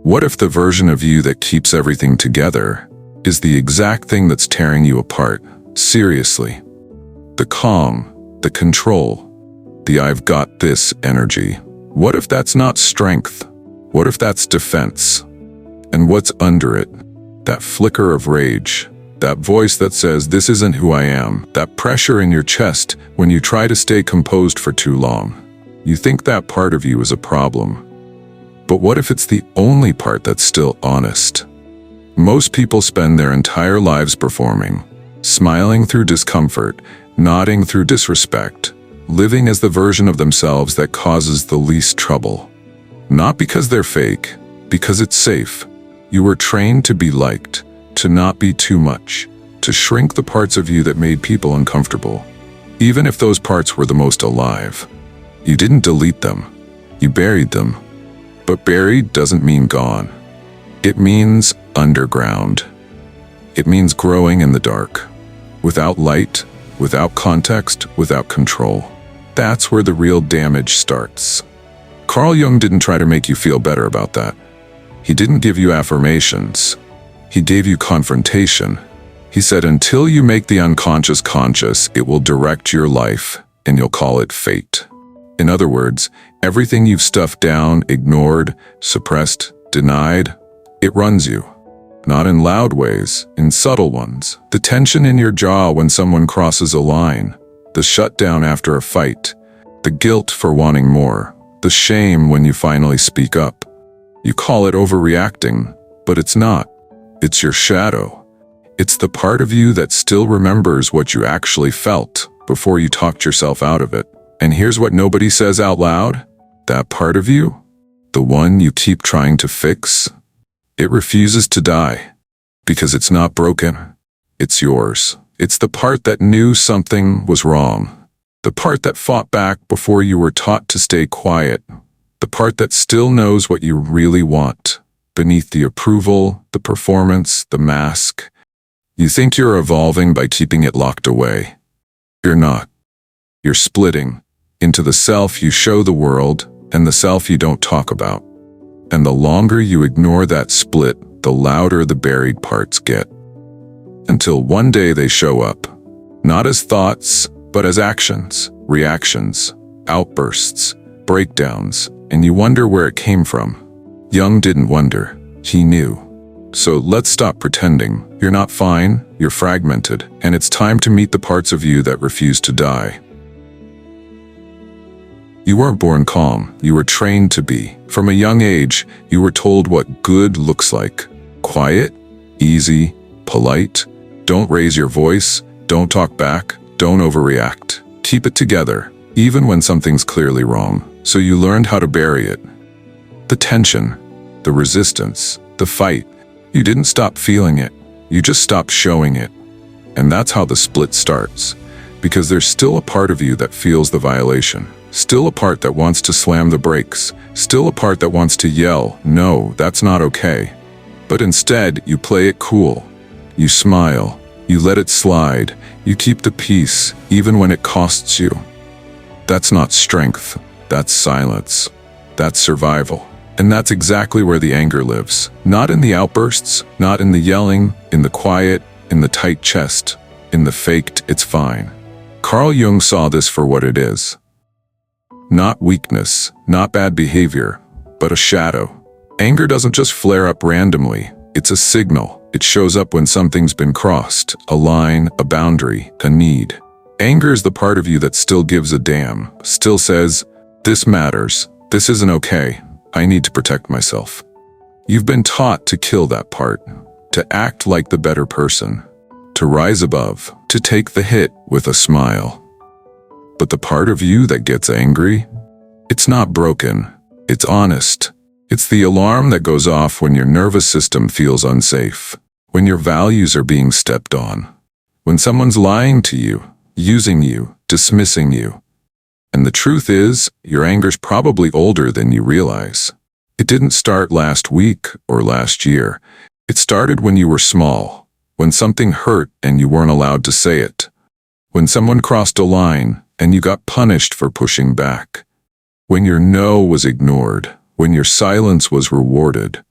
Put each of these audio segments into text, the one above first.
What if the version of you that keeps everything together is the exact thing that's tearing you apart? Seriously. The calm, the control, the "I've got this" energy. What if that's not strength? What if that's defense? And what's under it? That flicker of rage, that voice that says, "This isn't who I am," that pressure in your chest when you try to stay composed for too long. You think that part of you is a problem. But what if it's the only part that's still honest? Most people spend their entire lives performing, smiling through discomfort, nodding through disrespect, living as the version of themselves that causes the least trouble. Not because they're fake, because it's safe. You were trained to be liked, to not be too much, to shrink the parts of you that made people uncomfortable, even if those parts were the most alive. You didn't delete them, you buried them. But buried doesn't mean gone. It means underground. It means growing in the dark, without light, without context, without control. That's where the real damage starts. Carl Jung didn't try to make you feel better about that. He didn't give you affirmations. He gave you confrontation. He said, until you make the unconscious conscious, it will direct your life, and you'll call it fate. In other words, everything you've stuffed down, ignored, suppressed, denied, it runs you. Not in loud ways, in subtle ones. The tension in your jaw when someone crosses a line, the shutdown after a fight, the guilt for wanting more, the shame when you finally speak up. You call it overreacting, but it's not. It's your shadow. It's the part of you that still remembers what you actually felt before you talked yourself out of it. And here's what nobody says out loud. That part of you, the one you keep trying to fix, it refuses to die. Because it's not broken. It's yours. It's the part that knew something was wrong. The part that fought back before you were taught to stay quiet. The part that still knows what you really want, beneath the approval, the performance, the mask. You think you're evolving by keeping it locked away. You're not. You're splitting into the self you show the world and the self you don't talk about. And the longer you ignore that split, the louder the buried parts get. Until one day they show up, not as thoughts, but as actions, reactions, outbursts, breakdowns, and you wonder where it came from. Jung didn't wonder, he knew. So let's stop pretending. You're not fine, you're fragmented, and it's time to meet the parts of you that refuse to die. You weren't born calm, you were trained to be. From a young age, you were told what good looks like. Quiet, easy, polite. Don't raise your voice, don't talk back, don't overreact. Keep it together, even when something's clearly wrong. So you learned how to bury it. The tension, the resistance, the fight. You didn't stop feeling it, you just stopped showing it. And that's how the split starts. Because there's still a part of you that feels the violation. Still a part that wants to slam the brakes. Still a part that wants to yell, "No, that's not okay." But instead, you play it cool. You smile. You let it slide. You keep the peace, even when it costs you. That's not strength. That's silence. That's survival. And that's exactly where the anger lives. Not in the outbursts, not in the yelling, in the quiet, in the tight chest, in the faked "it's fine." Carl Jung saw this for what it is. Not weakness, not bad behavior, but a shadow. Anger doesn't just flare up randomly. It's a signal. It shows up when something's been crossed, a line, a boundary, a need. Anger is the part of you that still gives a damn, still says, "This matters, this isn't okay, I need to protect myself." You've been taught to kill that part, to act like the better person, to rise above, to take the hit with a smile. But the part of you that gets angry, it's not broken, it's honest. It's the alarm that goes off when your nervous system feels unsafe, when your values are being stepped on, when someone's lying to you, using you, dismissing you. And the truth is, your anger's probably older than you realize. It didn't start last week or last year. It started when you were small, when something hurt and you weren't allowed to say it, when someone crossed a line and you got punished for pushing back, when your no was ignored, when your silence was rewarded.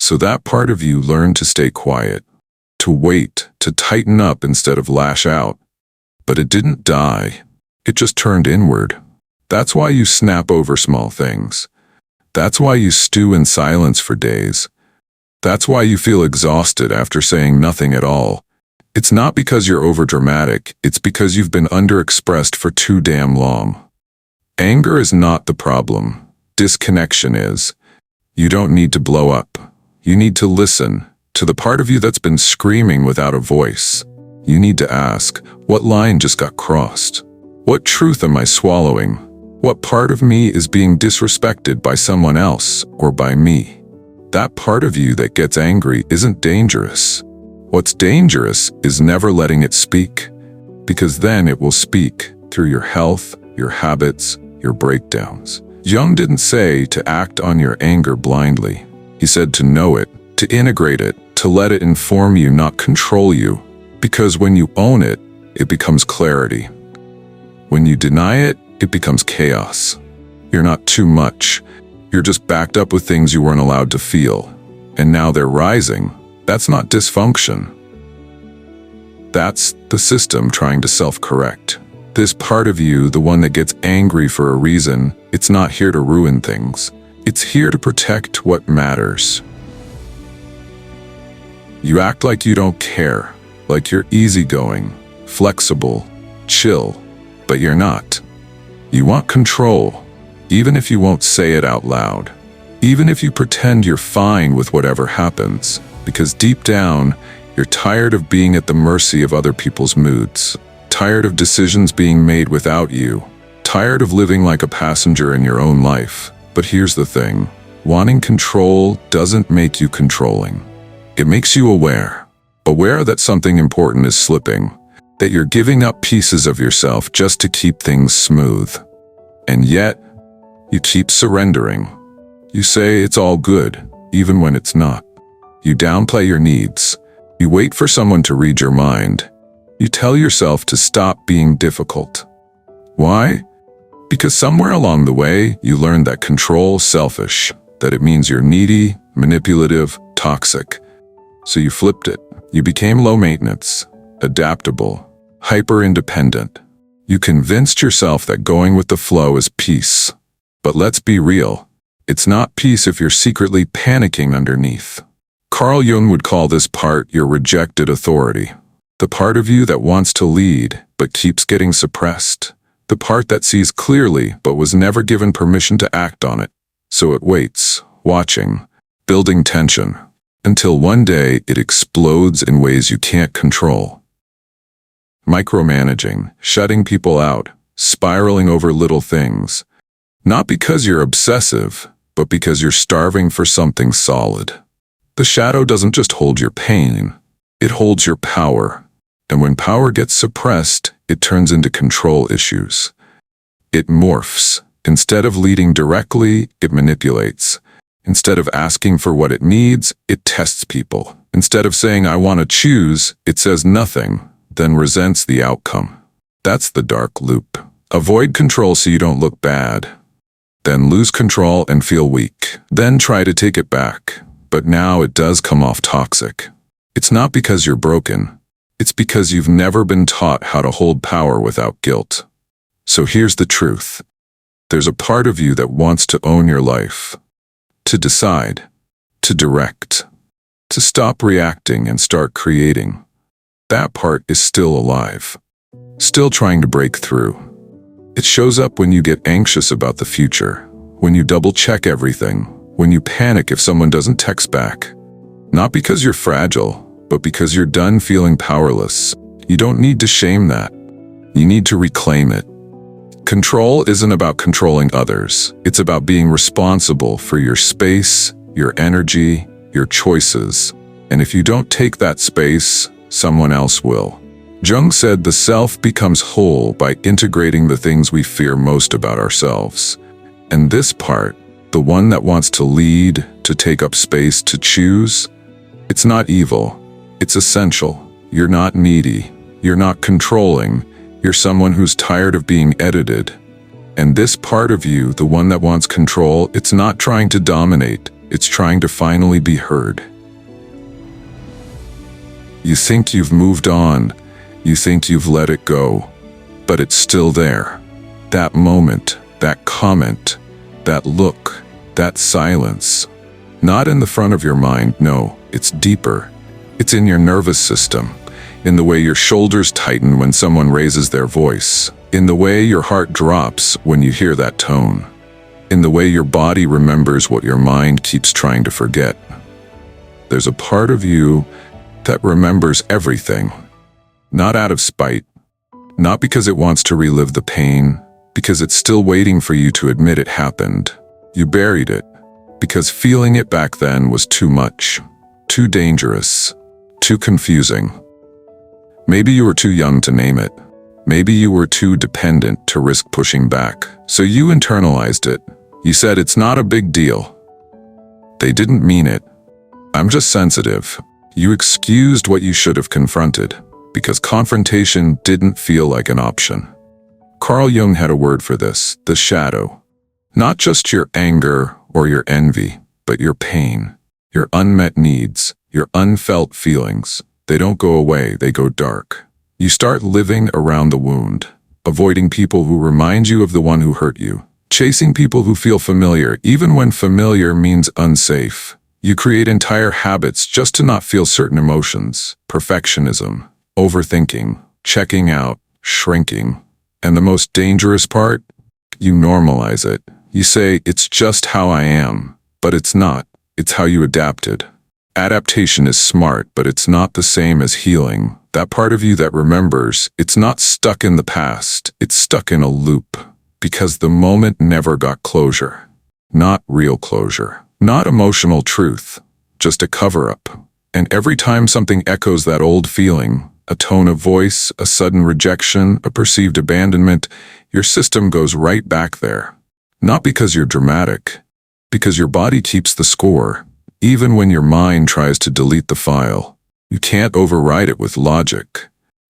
So that part of you learned to stay quiet, to wait, to tighten up instead of lash out. But it didn't die. It just turned inward. That's why you snap over small things. That's why you stew in silence for days. That's why you feel exhausted after saying nothing at all. It's not because you're overdramatic, it's because you've been underexpressed for too damn long. Anger is not the problem. Disconnection is. You don't need to blow up. You need to listen to the part of you that's been screaming without a voice. You need to ask, what line just got crossed? What truth am I swallowing? What part of me is being disrespected by someone else or by me? That part of you that gets angry isn't dangerous. What's dangerous is never letting it speak, because then it will speak through your health, your habits, your breakdowns. Jung didn't say to act on your anger blindly. He said to know it, to integrate it, to let it inform you, not control you. Because when you own it, it becomes clarity. When you deny it, it becomes chaos. You're not too much. You're just backed up with things you weren't allowed to feel. And now they're rising. That's not dysfunction. That's the system trying to self-correct. This part of you, the one that gets angry for a reason, it's not here to ruin things. It's here to protect what matters. You act like you don't care, like you're easygoing, flexible, chill, but you're not. You want control, even if you won't say it out loud. Even if you pretend you're fine with whatever happens, because deep down, you're tired of being at the mercy of other people's moods, tired of decisions being made without you, tired of living like a passenger in your own life. But here's the thing, wanting control doesn't make you controlling. It makes you aware that something important is slipping, that you're giving up pieces of yourself just to keep things smooth. And yet, you keep surrendering. You say it's all good, even when it's not. You downplay your needs. You wait for someone to read your mind. You tell yourself to stop being difficult. Why? Because somewhere along the way, you learned that control's selfish, that it means you're needy, manipulative, toxic. So you flipped it. You became low maintenance, adaptable, hyper-independent. You convinced yourself that going with the flow is peace. But let's be real. It's not peace if you're secretly panicking underneath. Carl Jung would call this part your rejected authority. The part of you that wants to lead, but keeps getting suppressed. The part that sees clearly, but was never given permission to act on it. So it waits, watching, building tension, until one day it explodes in ways you can't control. Micromanaging, shutting people out, spiraling over little things. Not because you're obsessive, but because you're starving for something solid. The shadow doesn't just hold your pain, it holds your power. And when power gets suppressed, it turns into control issues. It morphs. Instead of leading directly, it manipulates. Instead of asking for what it needs, it tests people. Instead of saying, I want to choose, it says nothing, then resents the outcome. That's the dark loop. Avoid control so you don't look bad. Then lose control and feel weak. Then try to take it back. But now it does come off toxic. It's not because you're broken. It's because you've never been taught how to hold power without guilt. So here's the truth. There's a part of you that wants to own your life. To decide. To direct. To stop reacting and start creating. That part is still alive. Still trying to break through. It shows up when you get anxious about the future. When you double-check everything. When you panic if someone doesn't text back. Not because you're fragile, but because you're done feeling powerless. You don't need to shame that. You need to reclaim it. Control isn't about controlling others. It's about being responsible for your space, your energy, your choices. And if you don't take that space, someone else will. Jung said the self becomes whole by integrating the things we fear most about ourselves. And this part, the one that wants to lead, to take up space, to choose, it's not evil. It's essential. You're not needy. You're not controlling. You're someone who's tired of being edited. And this part of you, the one that wants control, it's not trying to dominate. It's trying to finally be heard. You think you've moved on. You think you've let it go. But it's still there. That moment, that comment, that look, that silence. Not in the front of your mind, no, it's deeper. It's in your nervous system, in the way your shoulders tighten when someone raises their voice, in the way your heart drops when you hear that tone, in the way your body remembers what your mind keeps trying to forget. There's a part of you that remembers everything, not out of spite, not because it wants to relive the pain, because it's still waiting for you to admit it happened. You buried it, because feeling it back then was too much, too dangerous, too confusing. Maybe you were too young to name it. Maybe you were too dependent to risk pushing back. So you internalized it. You said it's not a big deal. They didn't mean it. I'm just sensitive. You excused what you should have confronted, because confrontation didn't feel like an option. Carl Jung had a word for this, the shadow. Not just your anger or your envy, but your pain, your unmet needs, your unfelt feelings. They don't go away, they go dark. You start living around the wound, avoiding people who remind you of the one who hurt you, chasing people who feel familiar, even when familiar means unsafe. You create entire habits just to not feel certain emotions, perfectionism, overthinking, checking out, shrinking. And the most dangerous part? You normalize it. You say, it's just how I am, but it's not. It's how you adapted. Adaptation is smart, but it's not the same as healing. That part of you that remembers, it's not stuck in the past, it's stuck in a loop. Because the moment never got closure. Not real closure. Not emotional truth. Just a cover-up. And every time something echoes that old feeling, a tone of voice, a sudden rejection, a perceived abandonment, your system goes right back there. Not because you're dramatic, because your body keeps the score. Even when your mind tries to delete the file, you can't override it with logic.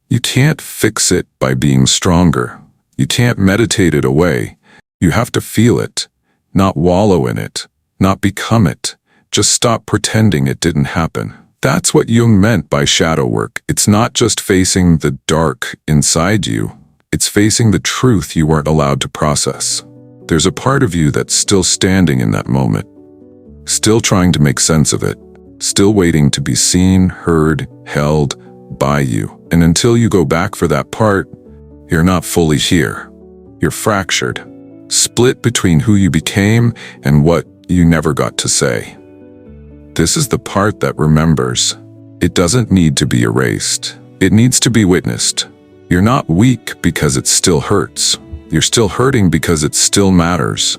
You can't fix it by being stronger. You can't meditate it away. You have to feel it, not wallow in it, not become it. Just stop pretending it didn't happen. That's what Jung meant by shadow work. It's not just facing the dark inside you. It's facing the truth you weren't allowed to process. There's a part of you that's still standing in that moment. Still trying to make sense of it, still waiting to be seen, heard, held by you. And until you go back for that part, you're not fully here. You're fractured, split between who you became and what you never got to say. This is the part that remembers. It doesn't need to be erased. It needs to be witnessed. You're not weak because it still hurts. You're still hurting because it still matters.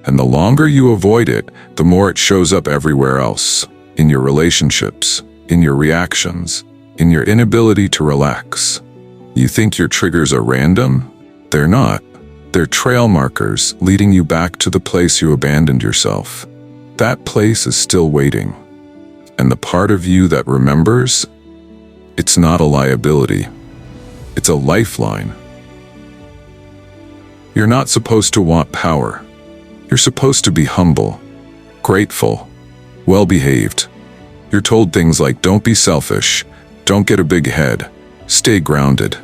And the longer you avoid it, the more it shows up everywhere else. In your relationships, in your reactions, in your inability to relax. You think your triggers are random? They're not. They're trail markers leading you back to the place you abandoned yourself. That place is still waiting. And the part of you that remembers, it's not a liability. It's a lifeline. You're not supposed to want power. You're supposed to be humble, grateful, well-behaved. You're told things like, don't be selfish, don't get a big head, stay grounded.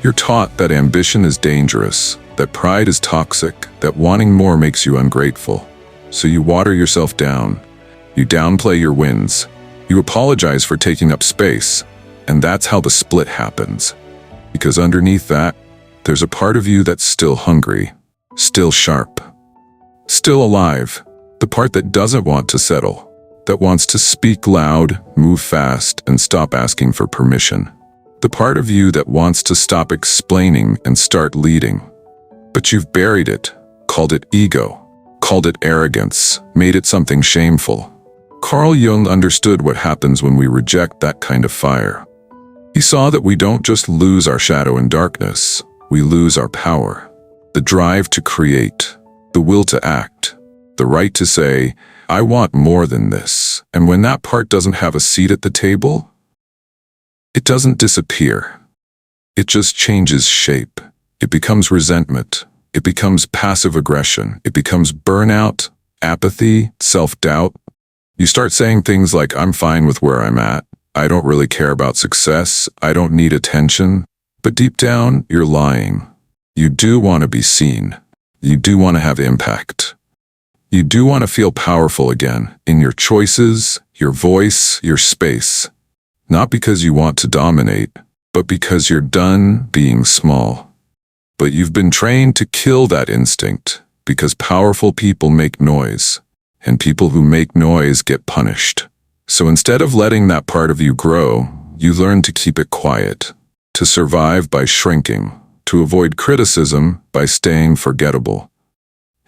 You're taught that ambition is dangerous, that pride is toxic, that wanting more makes you ungrateful. So you water yourself down. You downplay your wins. You apologize for taking up space. And that's how the split happens. Because underneath that, there's a part of you that's still hungry, still sharp. Still alive, the part that doesn't want to settle, that wants to speak loud, move fast, and stop asking for permission. The part of you that wants to stop explaining and start leading. But you've buried it, called it ego, called it arrogance, made it something shameful. Carl Jung understood what happens when we reject that kind of fire. He saw that we don't just lose our shadow in darkness, we lose our power. The drive to create. The will to act, the right to say, I want more than this. And when that part doesn't have a seat at the table, it doesn't disappear. It just changes shape. It becomes resentment. It becomes passive aggression. It becomes burnout, apathy, self-doubt. You start saying things like, I'm fine with where I'm at. I don't really care about success. I don't need attention. But deep down, you're lying. You do want to be seen. You do want to have impact. You do want to feel powerful again in your choices, your voice, your space. Not because you want to dominate, but because you're done being small. But you've been trained to kill that instinct because powerful people make noise, and people who make noise get punished. So instead of letting that part of you grow, you learn to keep it quiet, to survive by shrinking, to avoid criticism by staying forgettable.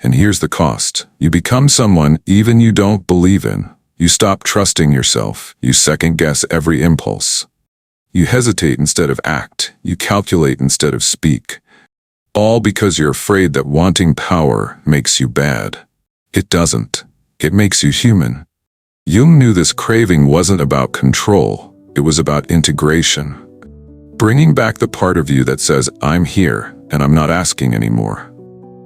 And here's the cost. You become someone even you don't believe in. You stop trusting yourself. You second-guess every impulse. You hesitate instead of act. You calculate instead of speak. All because you're afraid that wanting power makes you bad. It doesn't. It makes you human. Jung knew this craving wasn't about control. It was about integration. Bringing back the part of you that says, I'm here, and I'm not asking anymore.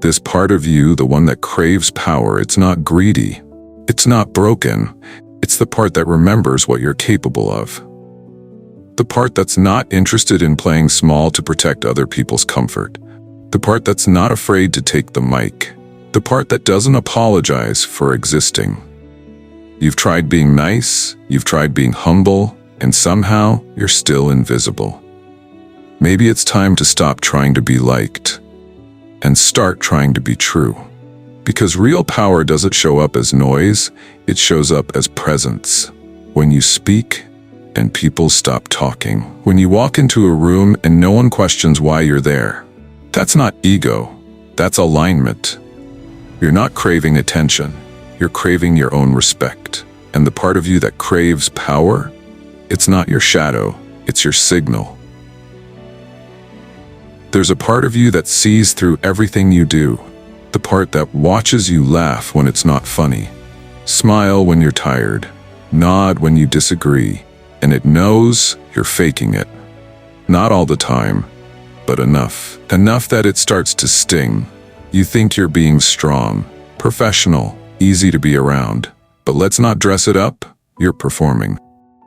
This part of you, the one that craves power, it's not greedy. It's not broken. It's the part that remembers what you're capable of. The part that's not interested in playing small to protect other people's comfort. The part that's not afraid to take the mic. The part that doesn't apologize for existing. You've tried being nice, you've tried being humble, and somehow you're still invisible. Maybe it's time to stop trying to be liked and start trying to be true. Because real power doesn't show up as noise, it shows up as presence. When you speak and people stop talking. When you walk into a room and no one questions why you're there. That's not ego, that's alignment. You're not craving attention. You're craving your own respect. And the part of you that craves power, it's not your shadow, it's your signal. There's a part of you that sees through everything you do. The part that watches you laugh when it's not funny. Smile when you're tired. Nod when you disagree. And it knows you're faking it. Not all the time, but enough. Enough that it starts to sting. You think you're being strong, professional, easy to be around. But let's not dress it up, you're performing.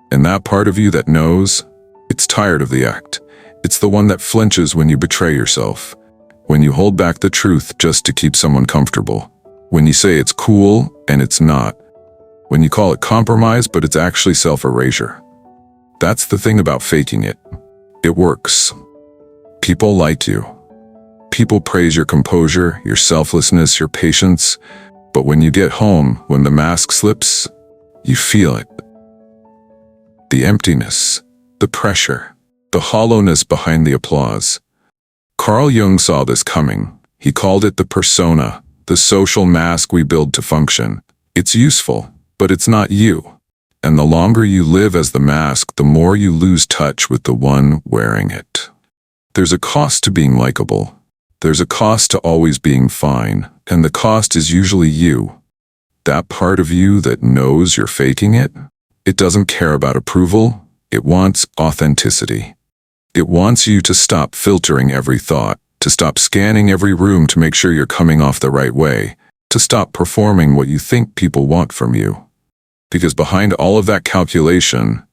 And that part of you that knows, it's tired of the act. It's the one that flinches when you betray yourself. When you hold back the truth just to keep someone comfortable. When you say it's cool and it's not. When you call it compromise but it's actually self-erasure. That's the thing about faking it. It works. People like you. People praise your composure, your selflessness, your patience. But when you get home, when the mask slips, you feel it. The emptiness, the pressure, the hollowness behind the applause. Carl Jung saw this coming. He called it the persona, the social mask we build to function. It's useful, but it's not you. And the longer you live as the mask, the more you lose touch with the one wearing it. There's a cost to being likable. There's a cost to always being fine, and the cost is usually you. That part of you that knows you're faking it, it doesn't care about approval, it wants authenticity. It wants you to stop filtering every thought, to stop scanning every room to make sure you're coming off the right way, to stop performing what you think people want from you. Because behind all of that calculation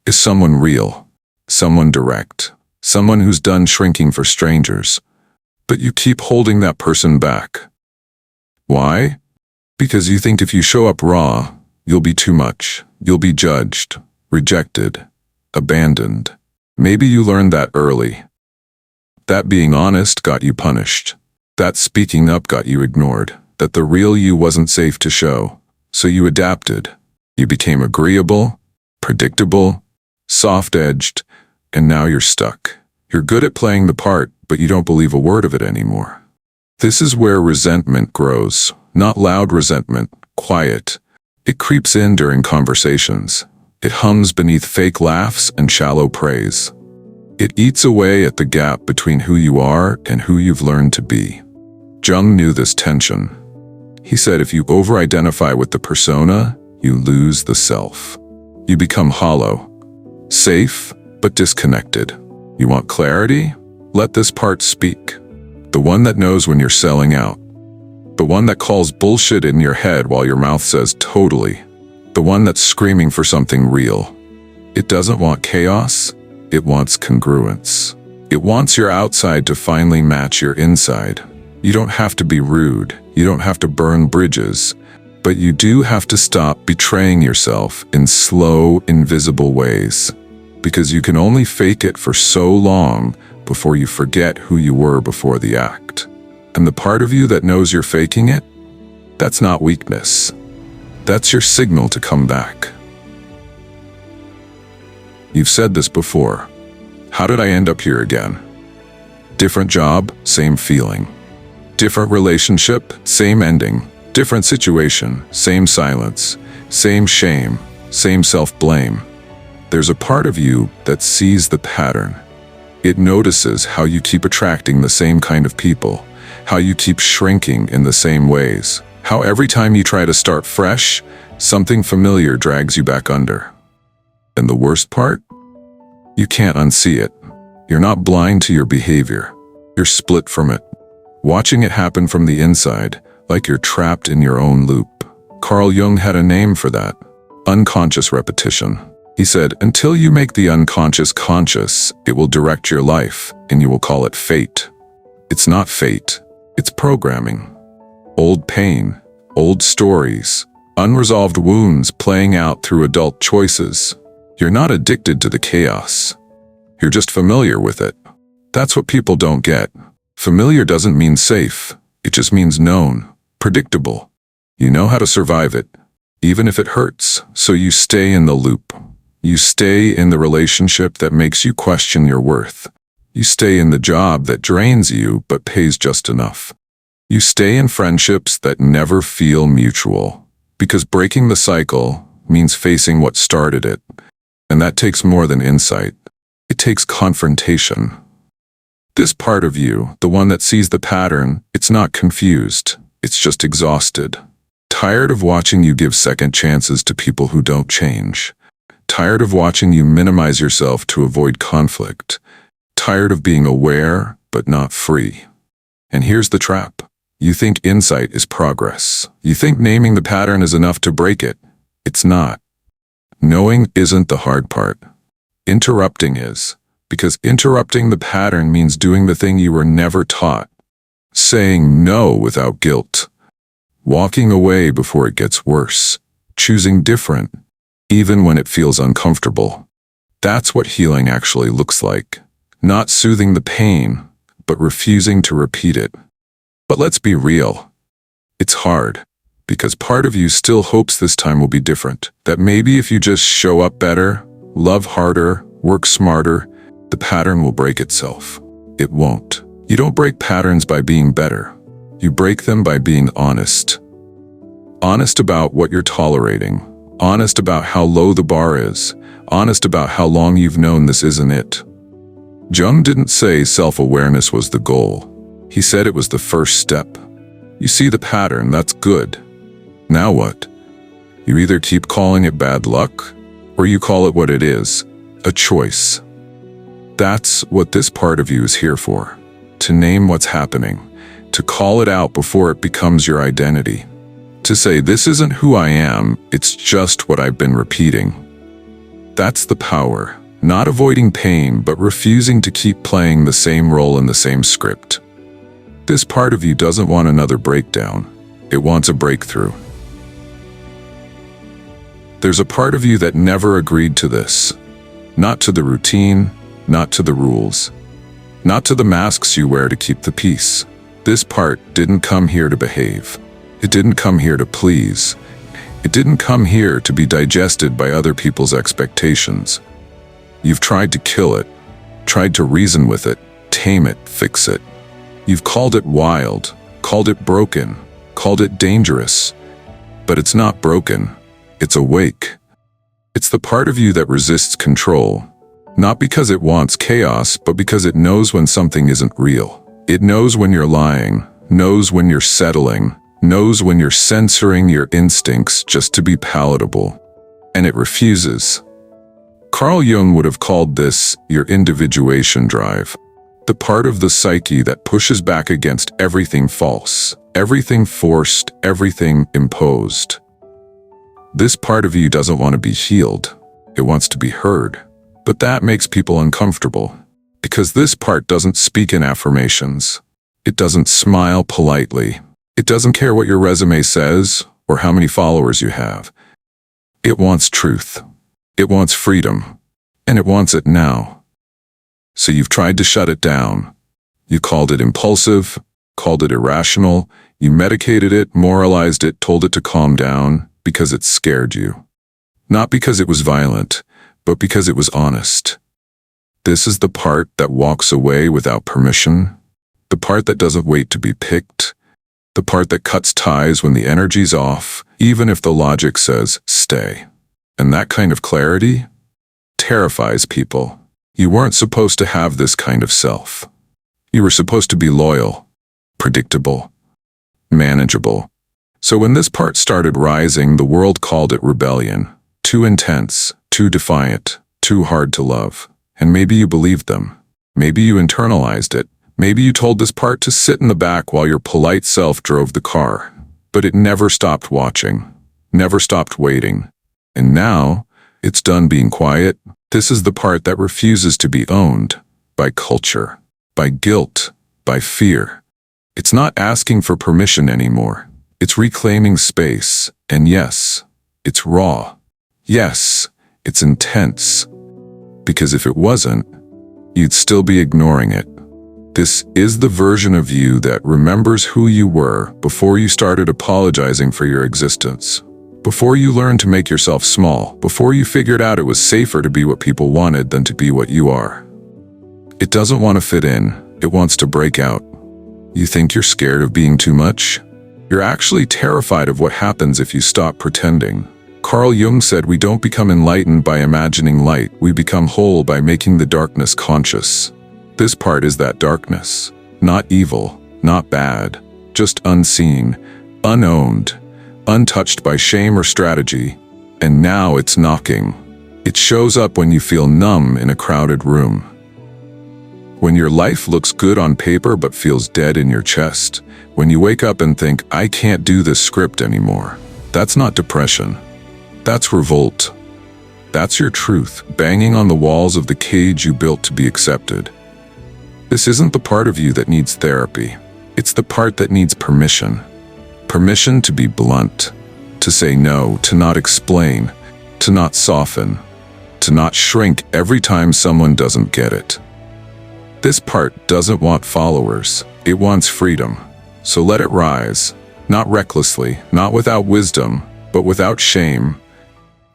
is someone real, someone direct, someone who's done shrinking for strangers. But you keep holding that person back. Why? Because you think if you show up raw, you'll be too much. You'll be judged, rejected, abandoned. Maybe you learned that early. That being honest got you punished. That speaking up got you ignored. That the real you wasn't safe to show. So you adapted. You became agreeable, predictable, soft-edged, and now you're stuck. You're good at playing the part, but you don't believe a word of it anymore. This is where resentment grows. Not loud resentment, quiet. It creeps in during conversations. It hums beneath fake laughs and shallow praise. It eats away at the gap between who you are and who you've learned to be. Jung knew this tension. He said if you over-identify with the persona, you lose the self. You become hollow. Safe, but disconnected. You want clarity? Let this part speak. The one that knows when you're selling out. The one that calls bullshit in your head while your mouth says totally. the one that's screaming for something real. It doesn't want chaos, it wants congruence. It wants your outside to finally match your inside. You don't have to be rude, you don't have to burn bridges, but you do have to stop betraying yourself in slow, invisible ways. Because you can only fake it for so long before you forget who you were before the act. And the part of you that knows you're faking it, that's not weakness. That's your signal to come back. You've said this before. How did I end up here again? Different job, same feeling. Different relationship, same ending. Different situation, same silence. Same shame, same self-blame. There's a part of you that sees the pattern. It notices how you keep attracting the same kind of people, how you keep shrinking in the same ways, how every time you try to start fresh, something familiar drags you back under. And the worst part? You can't unsee it. You're not blind to your behavior. You're split from it, watching it happen from the inside, like you're trapped in your own loop. Carl Jung had a name for that: unconscious repetition. He said, until you make the unconscious conscious, it will direct your life, and you will call it fate. It's not fate, it's programming. Old pain, old stories, unresolved wounds playing out through adult choices. You're not addicted to the chaos. You're just familiar with it. That's what people don't get. Familiar doesn't mean safe. It just means known, predictable. You know how to survive it, even if it hurts, so you stay in the loop. You stay in the relationship that makes you question your worth. You stay in the job that drains you but pays just enough. You stay in friendships that never feel mutual, because breaking the cycle means facing what started it. And that takes more than insight. It takes confrontation. This part of you, the one that sees the pattern, it's not confused. It's just exhausted. Tired of watching you give second chances to people who don't change. Tired of watching you minimize yourself to avoid conflict. Tired of being aware, but not free. And here's the trap. You think insight is progress. You think naming the pattern is enough to break it. It's not. Knowing isn't the hard part. Interrupting is, because interrupting the pattern means doing the thing you were never taught. Saying no without guilt. Walking away before it gets worse. Choosing different, even when it feels uncomfortable. That's what healing actually looks like. Not soothing the pain, but refusing to repeat it. But let's be real. It's hard. Because part of you still hopes this time will be different. That maybe if you just show up better, love harder, work smarter, the pattern will break itself. It won't. You don't break patterns by being better. You break them by being honest. Honest about what you're tolerating. Honest about how low the bar is. Honest about how long you've known this isn't it. Jung didn't say self-awareness was the goal. He said it was the first step. You see the pattern, that's good. Now what? You either keep calling it bad luck, or you call it what it is, a choice. That's what this part of you is here for. To name what's happening. To call it out before it becomes your identity. To say, this isn't who I am, it's just what I've been repeating. That's the power. Not avoiding pain, but refusing to keep playing the same role in the same script. This part of you doesn't want another breakdown. It wants a breakthrough. There's a part of you that never agreed to this. Not to the routine, not to the rules, not to the masks you wear to keep the peace. This part didn't come here to behave. It didn't come here to please. It didn't come here to be digested by other people's expectations. You've tried to kill it, tried to reason with it, tame it, fix it. You've called it wild, called it broken, called it dangerous. But it's not broken. It's awake. It's the part of you that resists control. Not because it wants chaos, but because it knows when something isn't real. It knows when you're lying, knows when you're settling, knows when you're censoring your instincts just to be palatable. And it refuses. Carl Jung would have called this your individuation drive. The part of the psyche that pushes back against everything false, everything forced, everything imposed. This part of you doesn't want to be healed. It wants to be heard. But that makes people uncomfortable, because this part doesn't speak in affirmations. It doesn't smile politely. It doesn't care what your resume says or how many followers you have. It wants truth. It wants freedom. And it wants it now. So you've tried to shut it down. You called it impulsive, called it irrational, you medicated it, moralized it, told it to calm down because it scared you. Not because it was violent, but because it was honest. This is the part that walks away without permission, the part that doesn't wait to be picked, the part that cuts ties when the energy's off, even if the logic says, stay. And that kind of clarity terrifies people. You weren't supposed to have this kind of self. You were supposed to be loyal, predictable, manageable. So when this part started rising, the world called it rebellion. Too intense, too defiant, too hard to love. And maybe you believed them. Maybe you internalized it. Maybe you told this part to sit in the back while your polite self drove the car. But it never stopped watching, never stopped waiting. And now, it's done being quiet. This is the part that refuses to be owned by culture, by guilt, by fear. It's not asking for permission anymore. It's reclaiming space. And yes, it's raw. Yes, it's intense. Because if it wasn't, you'd still be ignoring it. This is the version of you that remembers who you were before you started apologizing for your existence. Before you learned to make yourself small. Before you figured out it was safer to be what people wanted than to be what you are. It doesn't want to fit in. It wants to break out. You think you're scared of being too much? You're actually terrified of what happens if you stop pretending. Carl Jung said we don't become enlightened by imagining light, we become whole by making the darkness conscious. This part is that darkness. Not evil, not bad, just unseen, unowned, untouched by shame or strategy. And now it's knocking. It shows up when you feel numb in a crowded room. When your life looks good on paper but feels dead in your chest. When you wake up and think, I can't do this script anymore. That's not depression. That's revolt. That's your truth, banging on the walls of the cage you built to be accepted. This isn't the part of you that needs therapy. It's the part that needs permission. Permission to be blunt, to say no, to not explain, to not soften, to not shrink every time someone doesn't get it. This part doesn't want followers. It wants freedom. So let it rise, not recklessly, not without wisdom, but without shame.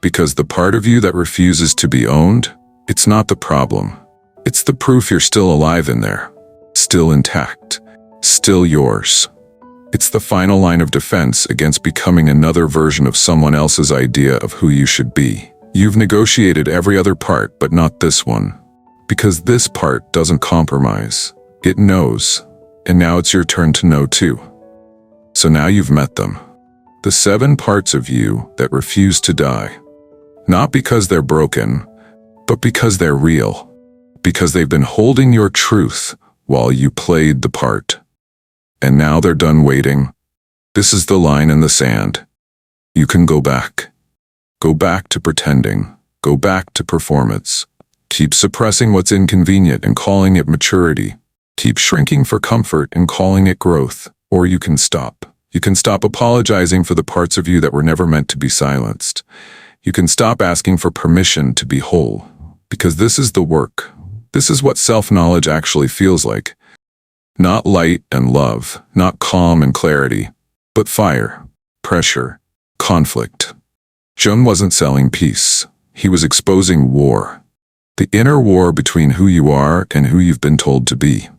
Because the part of you that refuses to be owned, it's not the problem. It's the proof you're still alive in there, still intact, still yours. It's the final line of defense against becoming another version of someone else's idea of who you should be. You've negotiated every other part, but not this one. Because this part doesn't compromise. It knows. And now it's your turn to know too. So now you've met them. The 7 parts of you that refuse to die. Not because they're broken, but because they're real. Because they've been holding your truth while you played the part. And now they're done waiting. This is the line in the sand. You can go back. Go back to pretending. Go back to performance. Keep suppressing what's inconvenient and calling it maturity. Keep shrinking for comfort and calling it growth. Or you can stop. You can stop apologizing for the parts of you that were never meant to be silenced. You can stop asking for permission to be whole. Because this is the work. This is what self-knowledge actually feels like. Not light and love, not calm and clarity, but fire, pressure, conflict. Jung wasn't selling peace. He was exposing war. The inner war between who you are and who you've been told to be.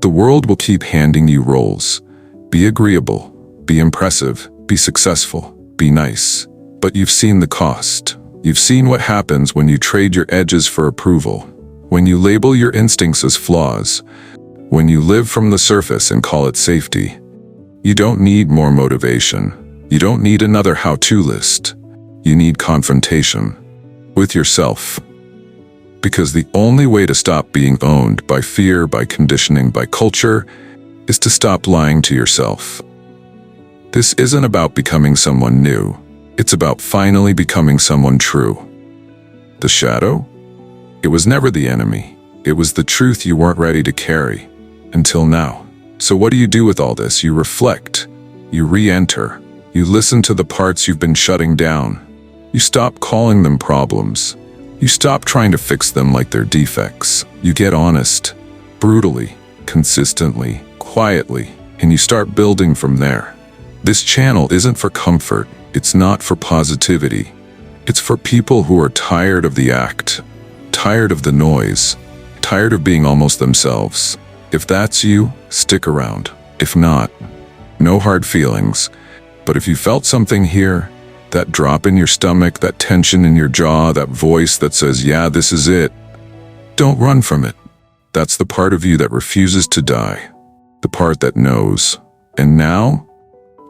The world will keep handing you roles. Be agreeable, be impressive, be successful, be nice. But you've seen the cost. You've seen what happens when you trade your edges for approval. When you label your instincts as flaws. When you live from the surface and call it safety. You don't need more motivation. You don't need another how-to list. You need confrontation. With yourself. Because the only way to stop being owned by fear, by conditioning, by culture, is to stop lying to yourself. This isn't about becoming someone new. It's about finally becoming someone true. The shadow? It was never the enemy. It was the truth you weren't ready to carry. Until now. So what do you do with all this? You reflect. You re-enter. You listen to the parts you've been shutting down. You stop calling them problems. You stop trying to fix them like they're defects. You get honest. Brutally. Consistently. Quietly. And you start building from there. This channel isn't for comfort. It's not for positivity. It's for people who are tired of the act. Tired of the noise. Tired of being almost themselves. If that's you, stick around. If not, no hard feelings. But if you felt something here, that drop in your stomach, that tension in your jaw, that voice that says, yeah, this is it, don't run from it. That's the part of you that refuses to die. The part that knows. And now,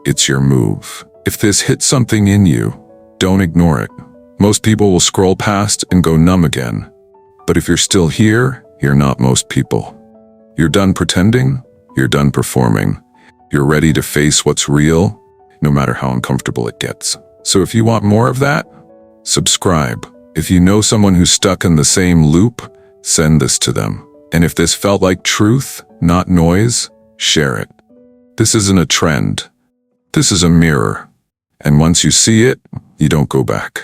it's your move. If this hits something in you, don't ignore it. Most people will scroll past and go numb again. But if you're still here, you're not most people. You're done pretending, you're done performing. You're ready to face what's real, no matter how uncomfortable it gets. So if you want more of that, subscribe. If you know someone who's stuck in the same loop, send this to them. And if this felt like truth, not noise, share it. This isn't a trend. This is a mirror. And once you see it, you don't go back.